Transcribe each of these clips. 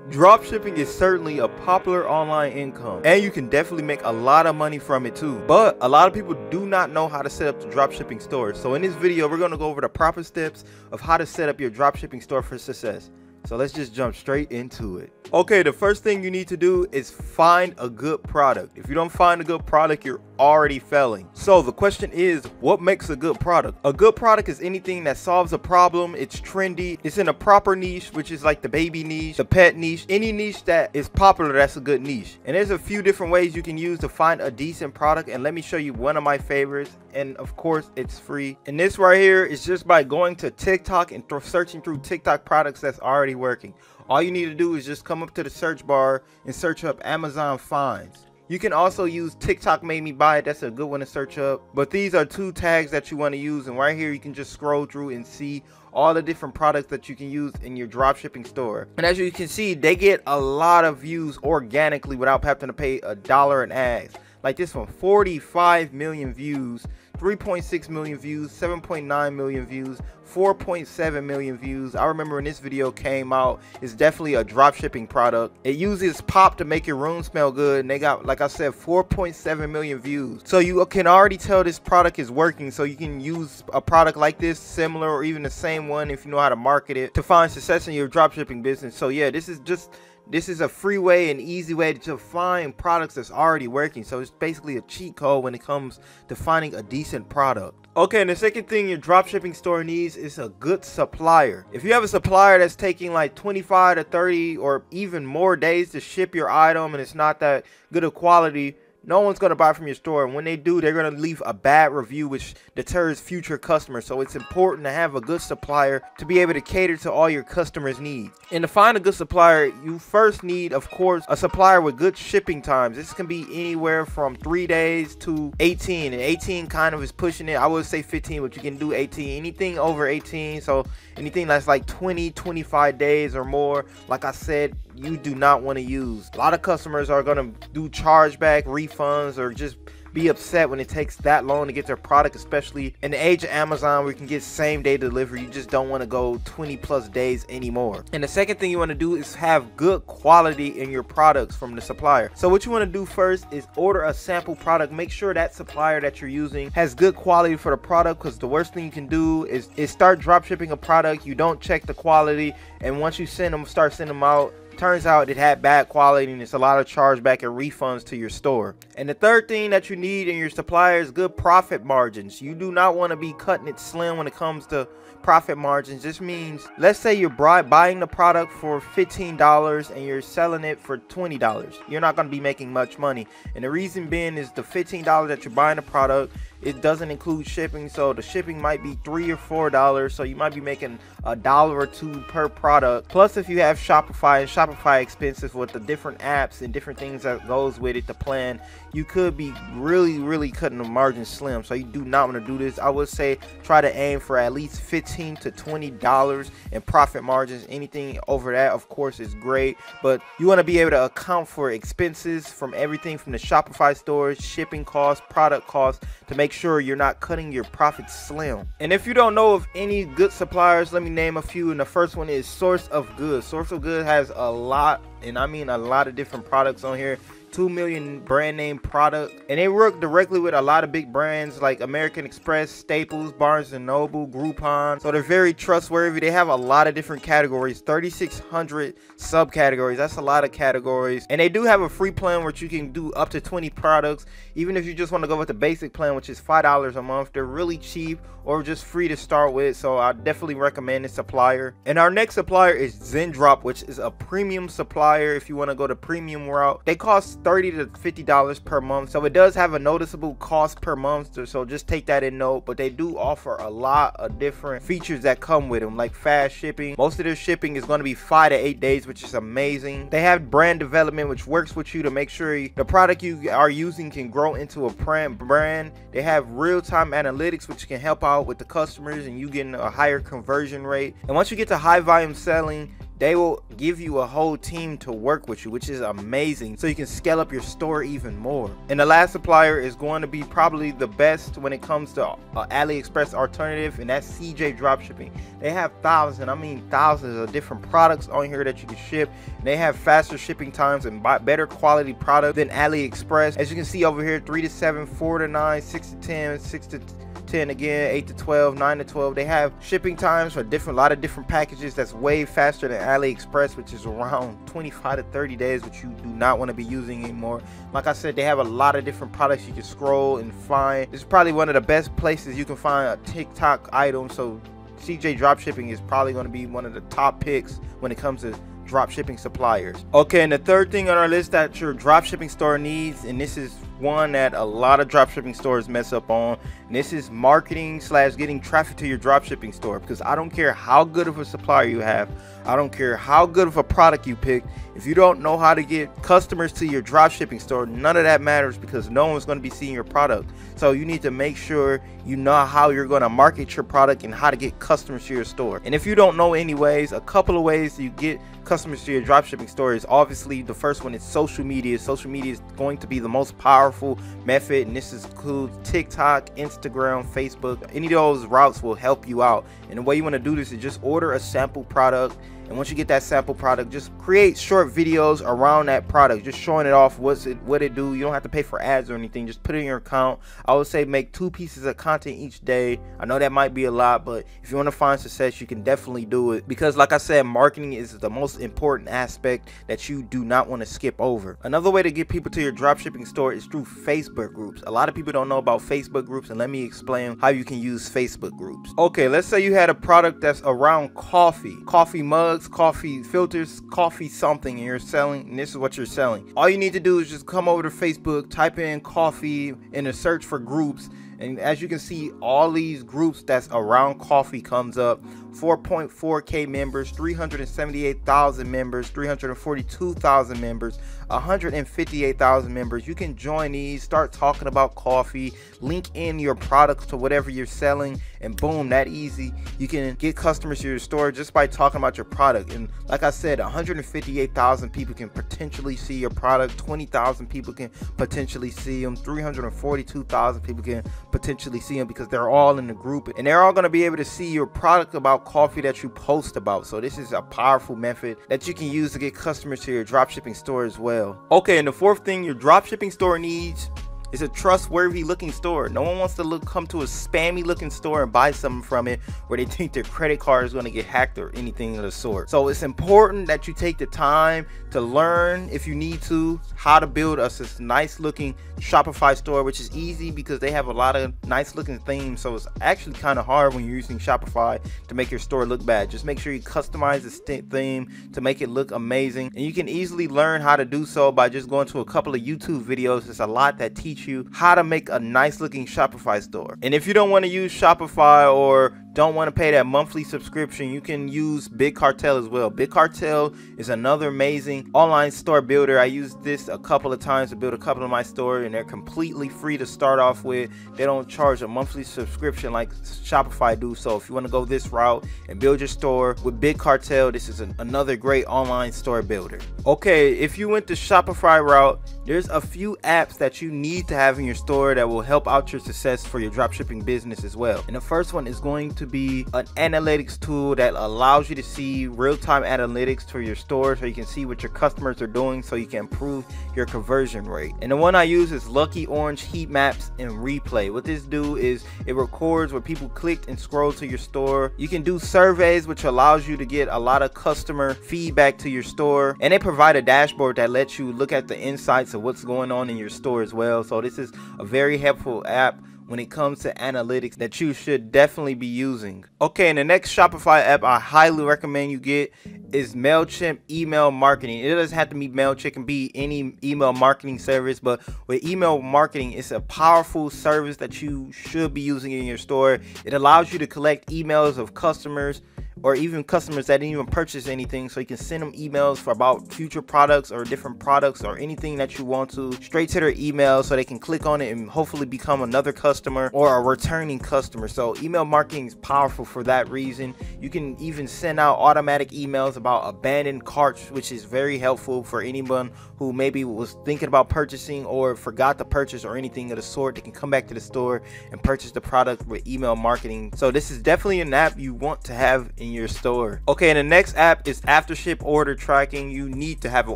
Dropshipping is certainly a popular online income, and you can definitely make a lot of money from it too. But a lot of people do not know how to set up the dropshipping store. So in this video, we're going to go over the proper steps of how to set up your dropshipping store for success. So let's just jump straight into it. Okay, the first thing you need to do is find a good product. If you don't find a good product, you're already failing. So the question is, what makes a good product? A good product is anything that solves a problem, it's trendy, it's in a proper niche, which is like the baby niche, the pet niche, any niche that is popular, that's a good niche. And there's a few different ways you can use to find a decent product, and let me show you one of my favorites, and of course it's free. And this right here is just by going to TikTok and searching through TikTok products that's already working. All you need to do is just come up to the search bar and search up Amazon finds. You can also use TikTok made me buy it. That's a good one to search up. But these are two tags that you want to use, and right here you can just scroll through and see all the different products that you can use in your dropshipping store. And as you can see, they get a lot of views organically without having to pay $1 in ads. Like this one, 45 million views, 3.6 million views, 7.9 million views, 4.7 million views. I remember when this video came out, it's definitely a dropshipping product. It uses pop to make your room smell good, and they got, like I said, 4.7 million views. So you can already tell this product is working. So you can use a product like this, similar, or even the same one if you know how to market it, to find success in your dropshipping business. So yeah, this is a free way and easy way to find products that's already working. So it's basically a cheat code when it comes to finding a decent product. Okay, and the second thing your dropshipping store needs is a good supplier. If you have a supplier that's taking like 25 to 30 or even more days to ship your item, and it's not that good of quality, no one's going to buy from your store. And when they do, they're going to leave a bad review, which deters future customers. So it's important to have a good supplier to be able to cater to all your customers' needs. And to find a good supplier, you first need, of course, a supplier with good shipping times. This can be anywhere from 3 days to 18. And 18 kind of is pushing it. I would say 15, but you can do 18. Anything over 18. So anything that's like 20, 25 days or more, like I said, you do not want to use. A lot of customers are going to do chargeback, refunds, or just be upset when it takes that long to get their product, especially in the age of Amazon where you can get same day delivery. You just don't want to go 20+ days anymore. And the second thing you want to do is have good quality in your products from the supplier. So what you want to do first is order a sample product. Make sure that supplier that you're using has good quality for the product, because the worst thing you can do is start drop shipping a product, you don't check the quality, and once you start sending them out, turns out it had bad quality, and it's a lot of chargeback and refunds to your store. And the third thing that you need in your supplier is good profit margins. You do not want to be cutting it slim when it comes to profit margins. This means, let's say you're buying the product for $15 and you're selling it for $20. You're not going to be making much money. And the reason being is the $15 that you're buying the product, it doesn't include shipping, so the shipping might be $3 or $4, so you might be making $1 or $2 per product. Plus, if you have Shopify and Shopify expenses with the different apps and different things that goes with it, the plan, you could be really cutting the margin slim. So you do not want to do this. I would say try to aim for at least $15 to $20 in profit margins. Anything over that, of course, is great, but you want to be able to account for expenses from everything from the Shopify stores, shipping costs, product costs, to make sure you're not cutting your profits slim. And if you don't know of any good suppliers, let me name a few. And the first one is Source of Good. Source of Good has a lot, and I mean a lot of different products on here. 2 million brand name product, and they work directly with a lot of big brands like American Express, Staples, Barnes & Noble, Groupon. So they're very trustworthy. They have a lot of different categories, 3,600 subcategories. That's a lot of categories. And they do have a free plan where you can do up to 20 products, even if you just want to go with the basic plan, which is $5 a month. They're really cheap or just free to start with, so I definitely recommend this supplier. And our next supplier is Zendrop, which is a premium supplier if you want to go the premium route. They cost $30 to $50 per month, so it does have a noticeable cost per month, so just take that in note. But they do offer a lot of different features that come with them, like fast shipping. Most of their shipping is going to be 5 to 8 days, which is amazing. They have brand development, which works with you to make sure the product you are using can grow into a brand. They have real-time analytics, which can help out with the customers and you getting a higher conversion rate. And once you get to high volume selling, they will give you a whole team to work with you, which is amazing, so you can scale up your store even more. And the last supplier is going to be probably the best when it comes to AliExpress alternative, and that's CJ Dropshipping. They have thousands of different products on here that you can ship, and they have faster shipping times and better quality product than AliExpress. As you can see over here, 3 to 7, 4 to 9, 6 to 10, 6 to 10 again, 8 to 12, 9 to 12. They have shipping times for a lot of different packages that's way faster than AliExpress, which is around 25 to 30 days, which you do not want to be using anymore. Like I said, they have a lot of different products you can scroll and find. This is probably one of the best places you can find a TikTok item, so CJ Dropshipping is probably going to be one of the top picks when it comes to dropshipping suppliers. Okay, and the third thing on our list that your dropshipping store needs, and this is one that a lot of dropshipping stores mess up on, and this is marketing / getting traffic to your dropshipping store. Because I don't care how good of a supplier you have, I don't care how good of a product you pick, if you don't know how to get customers to your dropshipping store, none of that matters, because no one's going to be seeing your product. So you need to make sure you know how you're going to market your product and how to get customers to your store. And if you don't know anyways, a couple of ways you get customers to your dropshipping store is obviously the first one is social media. Social media is going to be the most powerful method, and this includes TikTok, Instagram, Facebook. Any of those routes will help you out. And the way you want to do this is just order a sample product, and once you get that sample product, just create short videos around that product, just showing it off what it do. You don't have to pay for ads or anything, just put it in your account. I would say make 2 pieces of content each day. I know that might be a lot, but if you want to find success, you can definitely do it, because like I said, marketing is the most important aspect that you do not want to skip over. Another way to get people to your dropshipping store is through Facebook groups. A lot of people don't know about Facebook groups, and let me explain how you can use Facebook groups. Okay, let's say you had a product that's around coffee mugs, coffee filters, coffee something, and you're selling, and this is what you're selling. All you need to do is just come over to Facebook, type in coffee in a search for groups, and as you can see, all these groups that's around coffee comes up. 4.4k members, 378,000 members, 342,000 members, 158,000 members. You can join these, start talking about coffee, link in your products to whatever you're selling, and boom, that easy. You can get customers to your store just by talking about your product. And like I said, 158,000 people can potentially see your product, 20,000 people can potentially see them, 342,000 people can potentially see them, because they're all in the group, and they're all going to be able to see your product about coffee that you post about. So this is a powerful method that you can use to get customers to your dropshipping store as well. Okay, and the fourth thing your dropshipping store needs is a trustworthy looking store. No one wants to come to a spammy looking store and buy something from it where they think their credit card is going to get hacked or anything of the sort. So it's important that you take the time to learn, if you need to, how to build this nice looking Shopify store, which is easy because they have a lot of nice looking themes. So it's actually kind of hard when you're using Shopify to make your store look bad. Just make sure you customize the theme to make it look amazing, and you can easily learn how to do so by just going to a couple of YouTube videos. There's a lot that teach you how to make a nice looking Shopify store. And if you don't want to use Shopify or don't want to pay that monthly subscription, you can use Big Cartel as well. Big Cartel is another amazing online store builder. I used this a couple of times to build a couple of my stores, and they're completely free to start off with. They don't charge a monthly subscription like Shopify do. So if you want to go this route and build your store with Big Cartel, this is another great online store builder. Okay, if you went the Shopify route, there's a few apps that you need to have in your store that will help out your success for your dropshipping business as well. And the first one is going to be an analytics tool that allows you to see real-time analytics for your store, so you can see what your customers are doing, so you can improve your conversion rate. And the one I use is Lucky Orange Heat Maps and Replay. What this do is it records where people clicked and scrolled to your store. You can do surveys, which allows you to get a lot of customer feedback to your store, and they provide a dashboard that lets you look at the insights of what's going on in your store as well. So this is a very helpful app when it comes to analytics that you should definitely be using. Okay, and the next Shopify app I highly recommend you get is MailChimp email marketing. It doesn't have to be MailChimp, it can be any email marketing service, but with email marketing, it's a powerful service that you should be using in your store. It allows you to collect emails of customers or even customers that didn't even purchase anything, so you can send them emails for about future products or different products or anything that you want to straight to their email, so they can click on it and hopefully become another customer or a returning customer. So email marketing is powerful for that reason. You can even send out automatic emails about abandoned carts, which is very helpful for anyone who maybe was thinking about purchasing or forgot to purchase or anything of the sort. They can come back to the store and purchase the product with email marketing. So this is definitely an app you want to have in your store. Okay, and the next app is after ship order tracking. You need to have an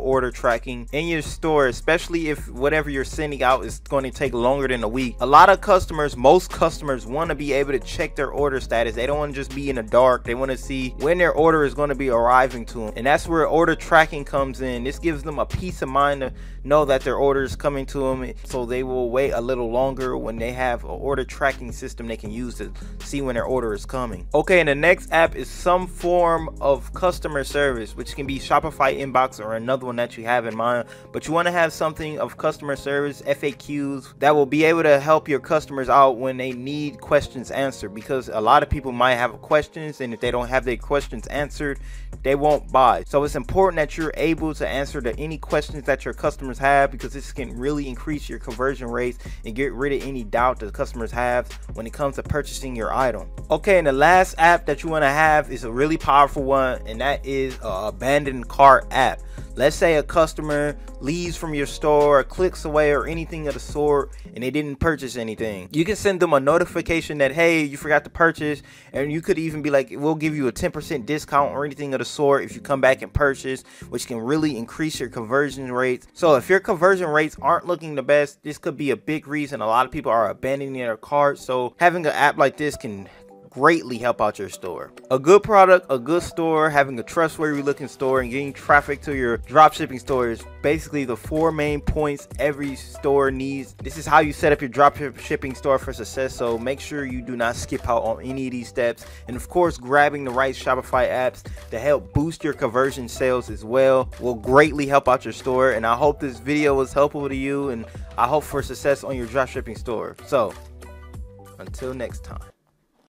order tracking in your store, especially if whatever you're sending out is going to take longer than a week. A lot of customers, most customers, want to be able to check their order status. They don't want to just be in the dark. They want to see when their order is going to be arriving to them, and that's where order tracking comes in. This gives them a peace of mind to know that their order is coming to them, so they will wait a little longer when they have an order tracking system they can use to see when their order is coming. Okay, and the next app is some form of customer service, which can be Shopify Inbox or another one that you have in mind, but you want to have something of customer service, FAQs, that will be able to help your customers out when they need questions answered, because a lot of people might have questions, and if they don't have their questions answered, they won't buy. So it's important that you're able to answer any questions that your customers have, because this can really increase your conversion rates and get rid of any doubt that customers have when it comes to purchasing your item. Okay, and the last app that you want to have is a really powerful one, and that is an abandoned cart app. Let's say a customer leaves from your store or clicks away or anything of the sort, and they didn't purchase anything. You can send them a notification that, hey, you forgot to purchase, and you could even be like, we'll give you a 10% discount or anything of the sort if you come back and purchase, which can really increase your conversion rates. So if your conversion rates aren't looking the best, this could be a big reason a lot of people are abandoning their cart. So having an app like this can greatly help out your store. A good product, a good store, having a trustworthy looking store, and getting traffic to your dropshipping store is basically the 4 main points every store needs. This is how you set up your dropshipping store for success, so make sure you do not skip out on any of these steps. And of course, grabbing the right Shopify apps to help boost your conversion sales as well will greatly help out your store. And I hope this video was helpful to you, and I hope for success on your dropshipping store. So until next time.